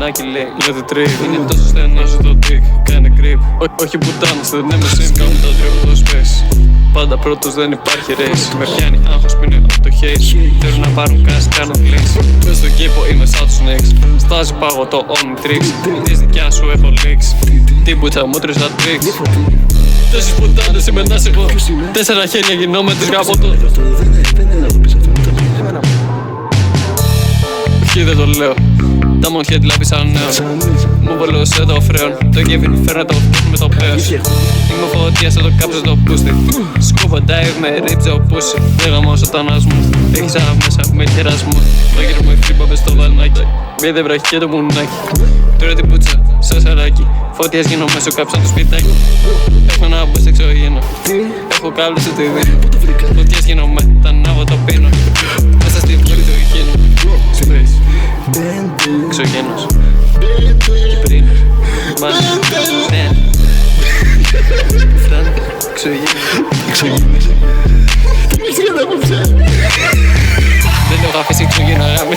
μηνάκι λέει, λέω το τρίπ. Είναι τόσο στενός το τικ, κάνε κρύπ. Όχι πουτάνες, δεν είμαι σύμ, κάνω το τρίπο space. Πάντα πρώτος δεν υπάρχει race. Με πιάνει άγχος που είναι από το hate. Θέλουν να πάρουν cash, κάνω clinch. Μες στον κήπο είμαι σαν τους Knicks. Στάζει πάγω το Omnitrix. Της δικιά σου έχω leaks. Τι πουτσα μου τρίσα tricks. Τόσες πουτάνες είμαι να σε πω. 4 χέρια γινόμαι τις γαμώτο. Όχι δεν το λέω. Τα μοχιά τη λάβει σαν νέο. Μου βολούσε το φρέον. Το Kevin φέρνε το πούς με το πέος. Είμαι φωτιά σαν το κάψω το πούστι. Σκούβα dive με ρίψε ο πούσι. Δεν γαμώ σατανασμούς. Έχεις ένα μέσα με κερασμούς. Το γύρο μου εφρύπα μες στο βαλνάκι. Μπήδε βραχή και το μουνάκι. Τώρα την πουτσα σαν σαράκι. Φωτιάς γίνω μέσω κάψα το σπιτάκι. Έχω ένα μπος εξωγήινο. Έχω κάλους στο TV. Φωτιάς γίνω με τα νάβω το πίνω. Μέσα στη πόλη του εκείνου. Space. Εξωγένος. Κυπρίνος. Μάλλον. Ναι. Φράνε. Εξωγένος. Δεν έχω αφήσει εξωγήνα γάμι.